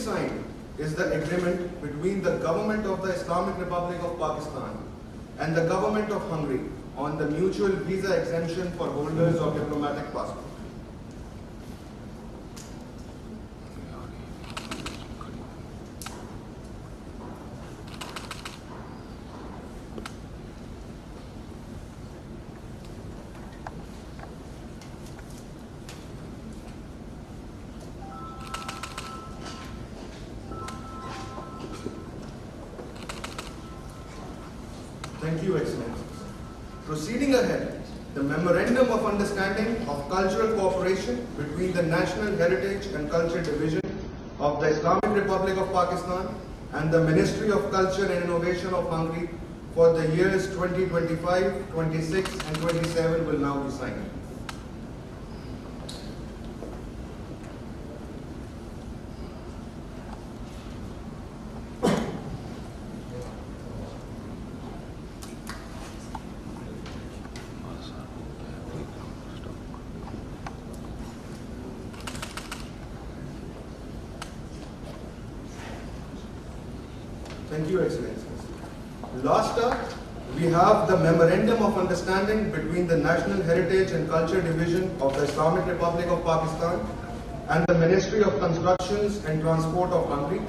signed is the agreement between the government of the Islamic Republic of Pakistan and the government of Hungary on the mutual visa exemption for holders of diplomatic passports. Thank you, Excellencies. Proceeding ahead, the Memorandum of Understanding of Cultural Cooperation between the National Heritage and Culture Division of the Islamic Republic of Pakistan and the Ministry of Culture and Innovation of Hungary for the years 2025, 26 and 27 will now be signed. Thank you, Excellencies. Last up, we have the Memorandum of Understanding between the National Heritage and Culture Division of the Islamic Republic of Pakistan and the Ministry of Constructions and Transport of Hungary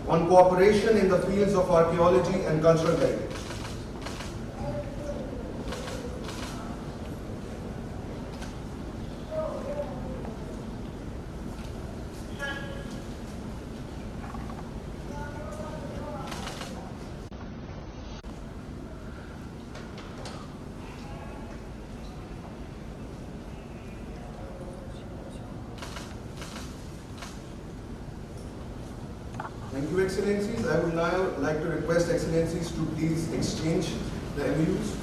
on cooperation in the fields of archaeology and cultural heritage. Thank you, Excellencies. I would now like to request Excellencies to please exchange the MoUs.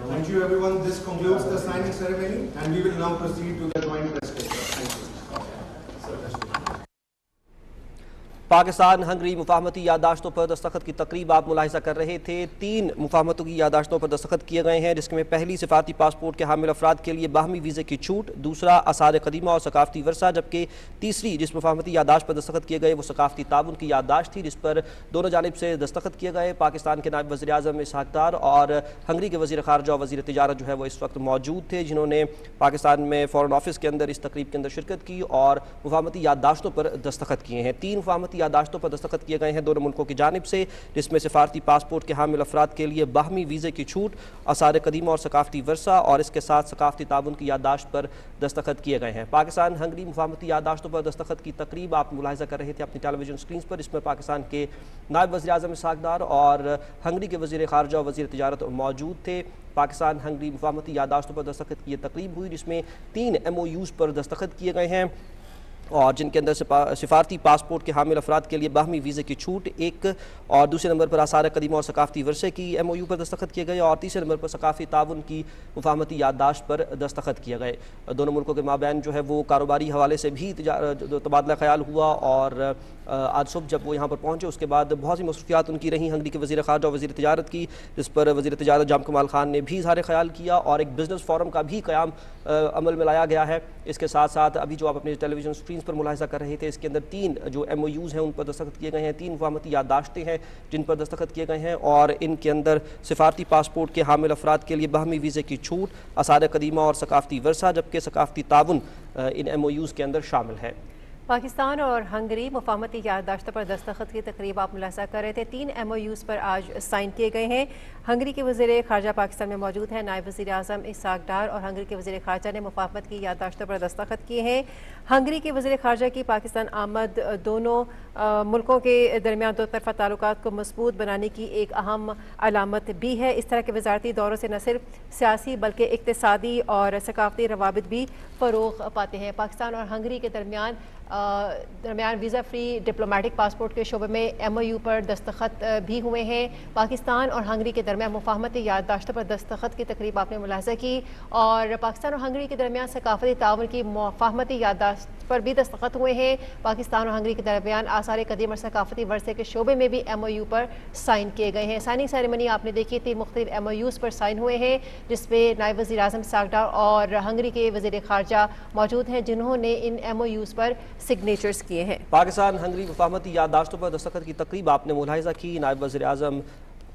Thank you, everyone. This concludes the signing ceremony, and we will now proceed to the joint press conference. Thank you. Pakistan Hungary मुफाहमती यादाश्तों पर दस्तखत की तकरीब आप मुलाहिजा कर रहे थे। 3 मुफाहमतों की यादाश्तों पर दस्तखत किए गए हैं, जिसमें पहली सिफारती पासपोर्ट के हामिल अफराद के लिए बाहमी वीज़े की छूट, दूसरा आसार कदीमा और सकाफती वर्सा, जबकि तीसरी जिस मुफाहमती यादाश्त पर दस्तखत किए गए वो सकाफती ताउन की यादाश्त थी, जिस पर दोनों जानिब से दस्तखत किए गए। पाकिस्तान के नायब वज़ीर आज़म इसहाक़ डार और हंगरी के वज़ीर ख़ारजा और वज़ीर तिजारत जो है वो इस वक्त मौजूद थे, जिन्होंने पाकिस्तान में फ़ॉरेन ऑफिस के अंदर इस तकरीब के अंदर शिरकत की और मुफाहमती यादाश्तों पर दस्तखत किए हैं। 3 मुफाहमती यादाश्तों पर दस्तखत किए गए हैं दोनों मुल्कों की जानिब से, जिसमें सिफारती पासपोर्ट के हामिल अफराद के लिए बाहमी वीज़े की छूट, आसार कदीमा और सकाफती वर्सा और इसके साथ सकाफती ताउन की यादाश्त पर दस्तखत किए गए हैं। पाकिस्तान हंगरी मुफाहमती यादाश्तों पर दस्तखत की तकरीब आप मुलाहिजा कर रहे थे अपनी टेलीविजन स्क्रीन पर। इसमें पाकिस्तान के नायब वज़ीर आज़म इसहाक़ डार और हंगरी के वज़ीर ख़ारजा और वज़ीर तिजारत मौजूद थे। पाकिस्तान हंगरी मुफाहमती यादाश्तों पर दस्तखत की तकरीब हुई, जिसमें 3 MoUs पर दस्तखत किए गए हैं और जिनके अंदर सिफारती पासपोर्ट के हामिल अफराद के लिए बाहमी वीज़े की छूट एक, और दूसरे नंबर पर आसार कदीमा और सकाफती वर्षे की MoU पर दस्तखत किए गए और तीसरे नंबर पर सकाफी ताउन की मुफाहमती यादाश्त पर दस्तखत किए गए। दोनों मुल्कों के माबैन जो है वो कारोबारी हवाले से भी तबादला ख्याल हुआ और आज सुबह जब वो यहाँ पर पहुँचे उसके बाद बहुत सी मसरूफियात उनकी रहीं हंगरी के वज़ीर ख़ारजा और वज़ीर तिजारत की, जिस पर वज़ीर तिजारत जाम कमाल खान ने भी इज़हार ख्याल किया और एक बिज़नेस फोरम का भी क़याम अमल में लाया गया है। इसके साथ साथ अभी जो आप अपने टेलीविजन स्क्रीन पर मुलाहिजा कर रहे थे, इसके अंदर 3 जो MoUs हैं उन पर दस्तखत किए गए हैं, 3 मुफाहमती यादाश्तें हैं जिन पर दस्तखत किए गए हैं और इनके अंदर सिफारती पासपोर्ट के हामिल अफराद के लिए बाहमी वीज़े की छूट, आसार कदीमा और सकाफती वर्सा, जबकि सकाफती ताउन इन MoUs के अंदर शामिल है। पाकिस्तान और हंगरी मुफाहमती यादाश्त पर दस्तखत की तकरीब आप मुलाहिजा कर रहे थे। 3 MoUs पर आज साइन किए गए हैं। हंगरी के वज़ीर ख़ारजा पाकिस्तान में मौजूद हैं नायब वज़ीर आज़म इसहाक़ डार और हंगरी के वज़ीर ख़ारजा ने मुफाहमत की यादाश्तों पर दस्तखत किए हैं। हंगरी के वज़ीर ख़ारजा की पाकिस्तान आमद दोनों मुल्कों के दरमियान दो तरफ़ा ताल्लुकात को मज़बूत बनाने की एक अहम अलामत भी है। इस तरह के वज़ारती दौरों से न सिर्फ सियासी बल्कि इक़्तिसादी और सकाफ़ती रवाबित भी फ़रोग़ पाते हैं। पाकिस्तान और हंगरी के दरमियान वीज़ा फ़्री डिप्लोमेटिक पासपोर्ट के शोबे में MoU पर दस्तखत भी हुए हैं। पाकिस्तान और हंगरी के दरमियान मुफाहमती यादाश्त पर दस्तखत की तकरीब आपने मुलाहिजा की और पाकिस्तान और हंगरी के दरमियान सकाफती ताउन की मुफाहमती यादाश्त पर भी दस्तखत हुए हैं। पाकिस्तान और हंगरी के दरमियान आसार कदीम और सकाफती वर्से के शोबे में भी MOU पर साइन किए गए हैं। साइनिंग सेरेमनी आपने देखी थी, मुख्तलिफ MOUs पर साइन हुए हैं, जिसमें नायब वज़ीर आज़म इस्हाक डार और हंगरी के वज़ीर ख़ारजा मौजूद हैं, जिन्होंने इन MOUs पर सिग्नेचर्स किए हैं। पाकिस्तान हंगरी मुफाहमती याददाश्तों पर दस्तखत की तकरीब आपने मुलाहिजा की। नायब वज़ीर आज़म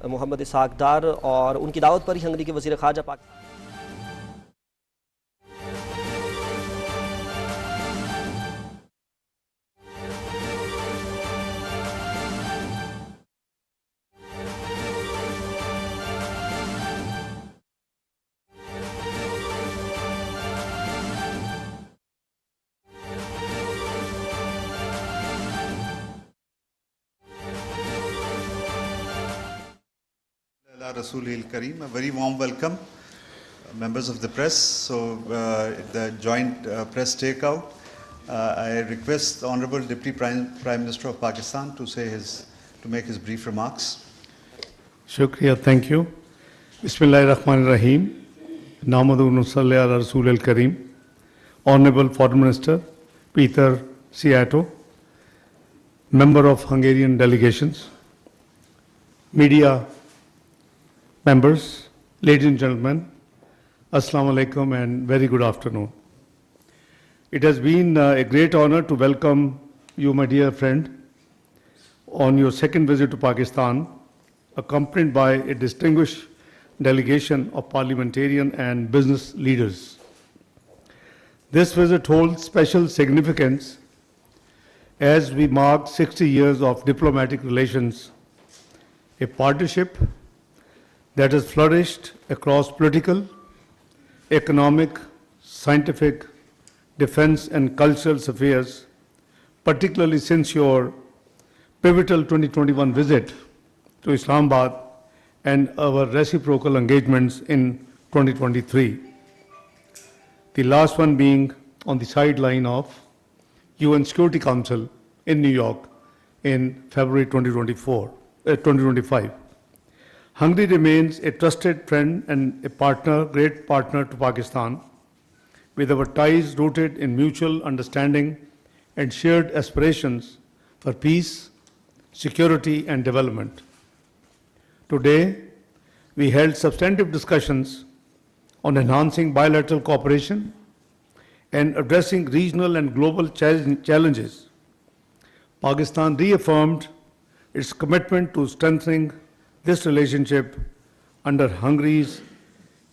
मोहम्मद इस्हाक डार और उनकी दावत पर ही हंगरी के वज़ीर ख़ारजा Pakistan Rasool Kareem, a very warm welcome, members of the press. So, the joint press takeout. I request the Honorable Deputy Prime Minister of Pakistan to make his brief remarks. Shukriya, thank you. Bismillahirrahmanirrahim. Namadu Nusalli ala Rasool Kareem. Honorable Foreign Minister Peter Siato, member of Hungarian delegations, media members, ladies and gentlemen, Assalamu alaikum and very good afternoon. It has been a great honor to welcome you, my dear friend, on your second visit to Pakistan, accompanied by a distinguished delegation of parliamentarian and business leaders. This visit holds special significance as we mark 60 years of diplomatic relations, a partnership that has flourished across political, economic, scientific, defense and cultural affairs, particularly since your pivotal 2021 visit to Islamabad and our reciprocal engagements in 2023. The last one being on the sideline of UN Security Council in New York in February 2025. Hungary remains a trusted friend and a partner, great partner to Pakistan, with our ties rooted in mutual understanding and shared aspirations for peace, security and development. Today, we held substantive discussions on enhancing bilateral cooperation and addressing regional and global challenges. Pakistan reaffirmed its commitment to strengthening this relationship under Hungary's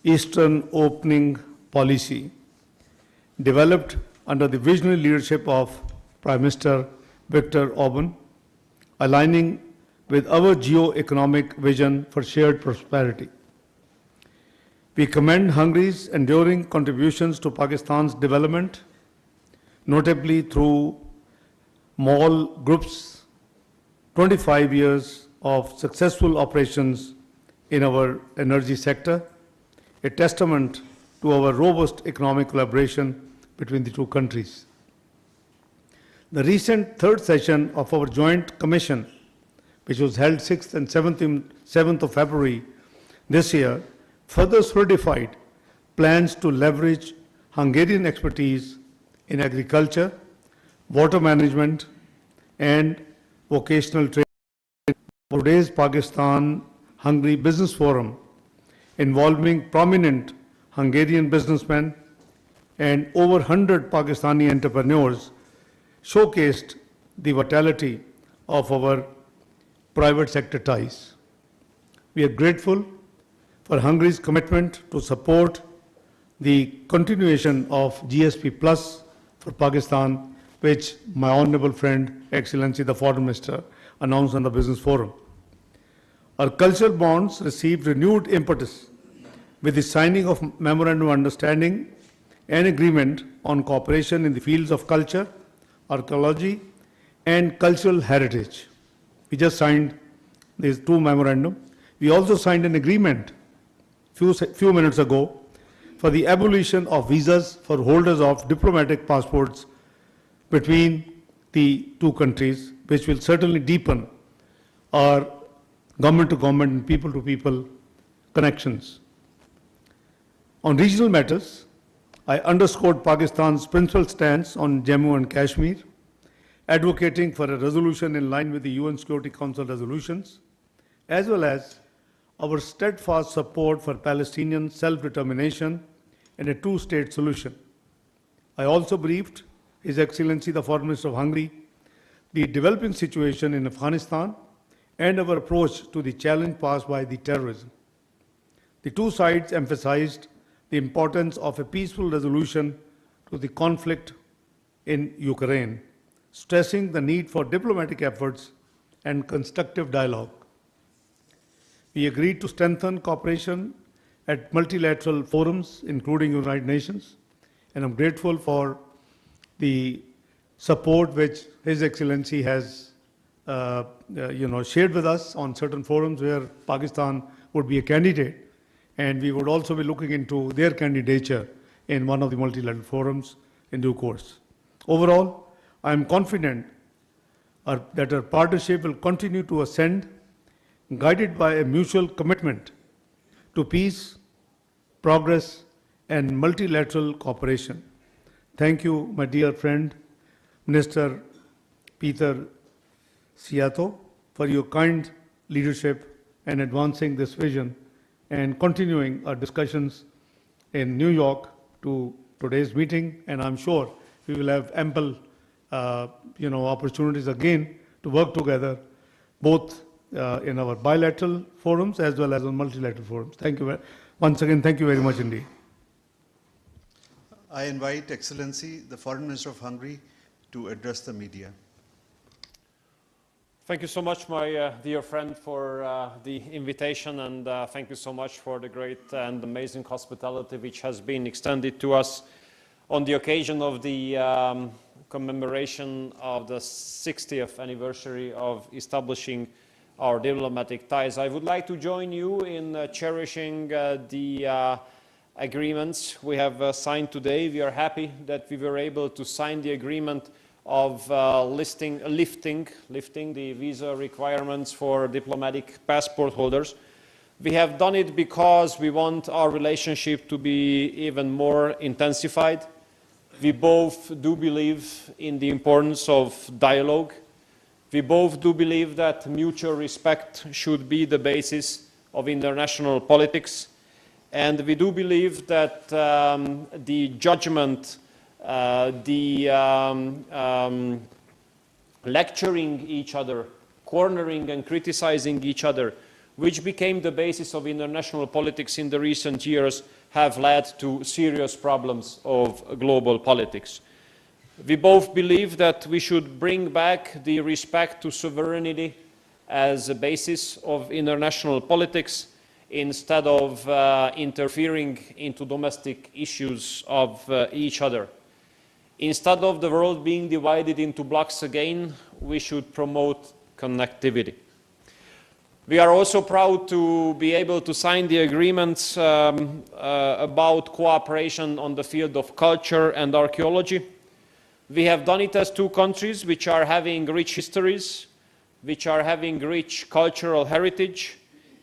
Eastern Opening policy, developed under the visionary leadership of Prime Minister Viktor Orban, aligning with our geo-economic vision for shared prosperity. We commend Hungary's enduring contributions to Pakistan's development, notably through MoUs Group's 25 years of successful operations in our energy sector, a testament to our robust economic collaboration between the two countries. The recent third session of our joint commission, which was held 6th and 7th of February this year, further solidified plans to leverage Hungarian expertise in agriculture, water management, and vocational training. Today's Pakistan-Hungary Business Forum, involving prominent Hungarian businessmen and over 100 Pakistani entrepreneurs, showcased the vitality of our private sector ties. We are grateful for Hungary's commitment to support the continuation of GSP Plus for Pakistan, which my honorable friend, Excellency the Foreign Minister, announced on the Business Forum. Our cultural bonds received renewed impetus with the signing of Memorandum of Understanding and Agreement on cooperation in the fields of culture, archaeology, and cultural heritage. We just signed these two memorandums. We also signed an agreement few minutes ago for the abolition of visas for holders of diplomatic passports between the two countries, which will certainly deepen our government-to-government and people-to-people connections. On regional matters, I underscored Pakistan's principal stance on Jammu and Kashmir, advocating for a resolution in line with the UN Security Council resolutions, as well as our steadfast support for Palestinian self-determination and a two-state solution. I also briefed His Excellency the Foreign Minister of Hungary the developing situation in Afghanistan and our approach to the challenge posed by the terrorism. The two sides emphasized the importance of a peaceful resolution to the conflict in Ukraine, stressing the need for diplomatic efforts and constructive dialogue. We agreed to strengthen cooperation at multilateral forums, including United Nations, and I'm grateful for the support which His Excellency has shared with us on certain forums where Pakistan would be a candidate, and we would also be looking into their candidature in one of the multilateral forums in due course. Overall, I am confident that our partnership will continue to ascend, guided by a mutual commitment to peace, progress, and multilateral cooperation. Thank you, my dear friend, Minister Peter Siato, for your kind leadership and advancing this vision and continuing our discussions in New York to today's meeting. And I'm sure we will have ample opportunities again to work together, both in our bilateral forums as well as on multilateral forums. Thank you. Once again, thank you very much indeed. I invite Excellency, the Foreign Minister of Hungary, to address the media. Thank you so much, my dear friend, for the invitation, and thank you so much for the great and amazing hospitality which has been extended to us on the occasion of the commemoration of the 60th anniversary of establishing our diplomatic ties. I would like to join you in cherishing the agreements we have signed today. We are happy that we were able to sign the agreement of lifting the visa requirements for diplomatic passport holders. We have done it because we want our relationship to be even more intensified. We both do believe in the importance of dialogue. We both do believe that mutual respect should be the basis of international politics. And we do believe that the judgment, lecturing each other, cornering and criticizing each other, which became the basis of international politics in the recent years, have led to serious problems of global politics. We both believe that we should bring back the respect to sovereignty as a basis of international politics, instead of interfering into domestic issues of each other. Instead of the world being divided into blocks again, we should promote connectivity. We are also proud to be able to sign the agreements about cooperation on the field of culture and archaeology. We have done it as two countries which are having rich histories, which are having rich cultural heritage,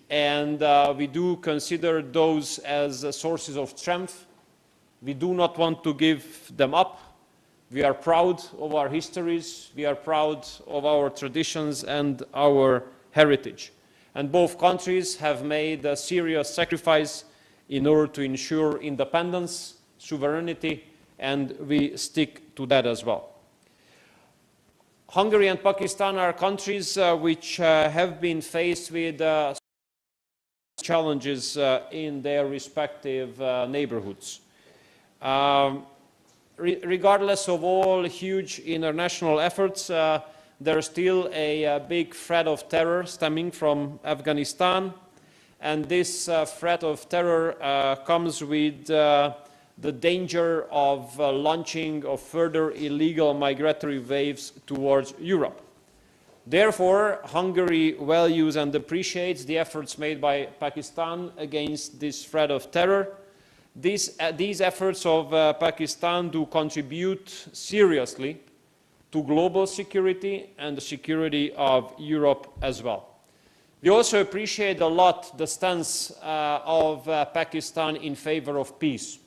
and we do consider those as sources of strength. We do not want to give them up. We are proud of our histories, we are proud of our traditions and our heritage. And both countries have made a serious sacrifice in order to ensure independence, sovereignty, and we stick to that as well. Hungary and Pakistan are countries which have been faced with challenges in their respective neighborhoods. Regardless of all huge international efforts, there is still a big threat of terror stemming from Afghanistan, and this threat of terror comes with the danger of launching of further illegal migratory waves towards Europe. Therefore, Hungary values and appreciates the efforts made by Pakistan against this threat of terror. These efforts of Pakistan do contribute seriously to global security and the security of Europe as well. We also appreciate a lot the stance of Pakistan in favor of peace.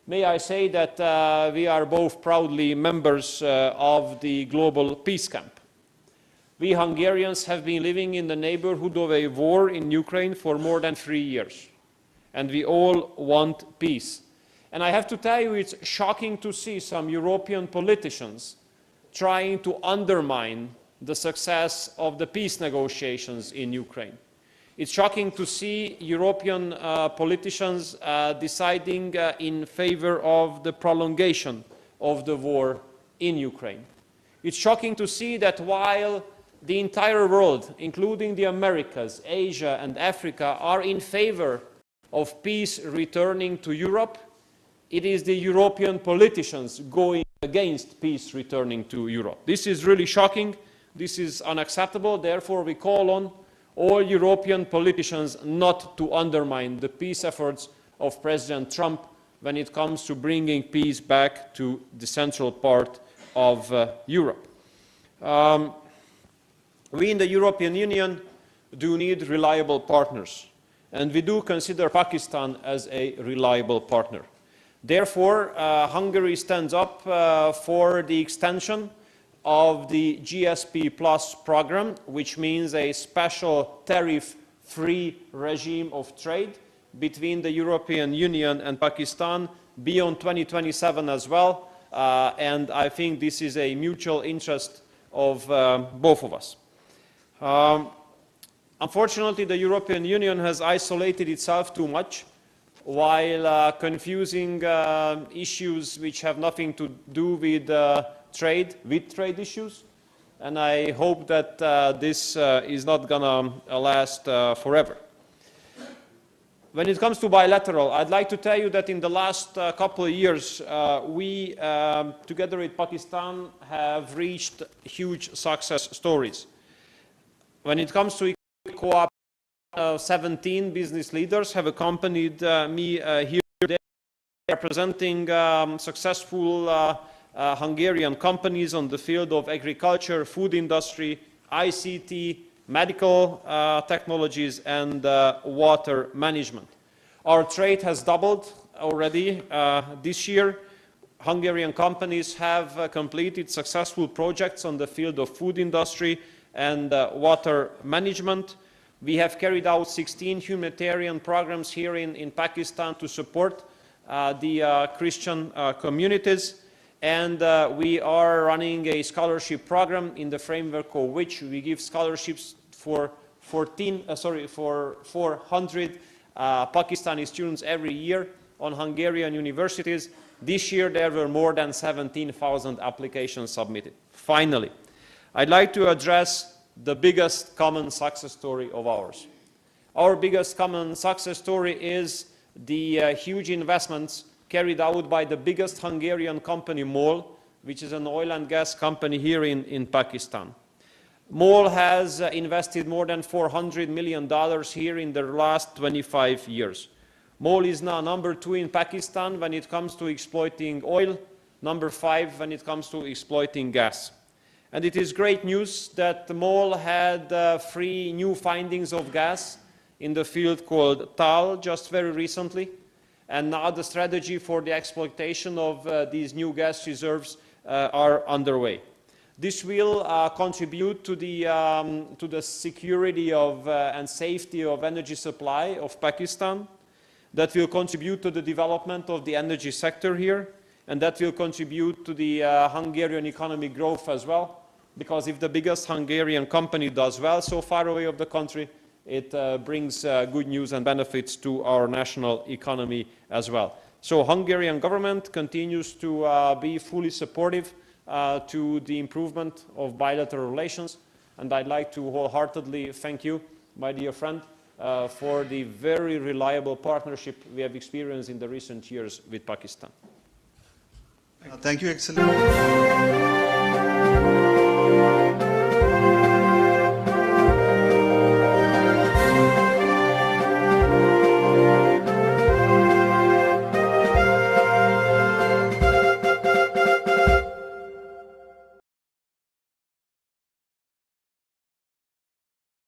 may I say that we are both proudly members of the global peace camp. We Hungarians have been living in the neighborhood of a war in Ukraine for more than 3 years, and we all want peace. And I have to tell you, it's shocking to see some European politicians trying to undermine the success of the peace negotiations in Ukraine. It's shocking to see European politicians deciding in favor of the prolongation of the war in Ukraine. It's shocking to see that while the entire world, including the Americas, Asia and Africa, are in favor of peace returning to Europe, it is the European politicians going against peace returning to Europe. This is really shocking. This is unacceptable. Therefore, we call on all European politicians not to undermine the peace efforts of President Trump when it comes to bringing peace back to the central part of Europe. We in the European Union do need reliable partners, and we do consider Pakistan as a reliable partner. Therefore, Hungary stands up for the extension of the GSP Plus program, which means a special tariff-free regime of trade between the European Union and Pakistan beyond 2027 as well. And I think this is a mutual interest of both of us. Unfortunately, the European Union has isolated itself too much while confusing issues which have nothing to do with trade issues. And I hope that this is not going to last forever. When it comes to bilateral, I'd like to tell you that in the last couple of years, we, together with Pakistan, have reached huge success stories. When it comes to co-op, 17 business leaders have accompanied me here today, representing successful Hungarian companies on the field of agriculture, food industry, ICT, medical technologies, and water management. Our trade has doubled already this year. Hungarian companies have completed successful projects on the field of food industry and water management. We have carried out 16 humanitarian programs here in Pakistan to support the Christian communities. And we are running a scholarship program in the framework of which we give scholarships for 400 Pakistani students every year on Hungarian universities. This year there were more than 17,000 applications submitted. Finally, I'd like to address the biggest common success story of ours. Our biggest common success story is the huge investments carried out by the biggest Hungarian company, MOL, which is an oil and gas company here in Pakistan. MOL has invested more than $400 million here in the last 25 years. MOL is now number 2 in Pakistan when it comes to exploiting oil, number 5 when it comes to exploiting gas. And it is great news that MOL had 3 new findings of gas in the field called Tal just very recently. And now the strategy for the exploitation of these new gas reserves are underway. This will contribute to the security of, and safety of energy supply of Pakistan. That will contribute to the development of the energy sector here, and that will contribute to the Hungarian economic growth as well, because if the biggest Hungarian company does well so far away of the country, it brings good news and benefits to our national economy as well. So Hungarian government continues to be fully supportive to the improvement of bilateral relations, and I'd like to wholeheartedly thank you, my dear friend, for the very reliable partnership we have experienced in the recent years with Pakistan. Thank you, Excellency.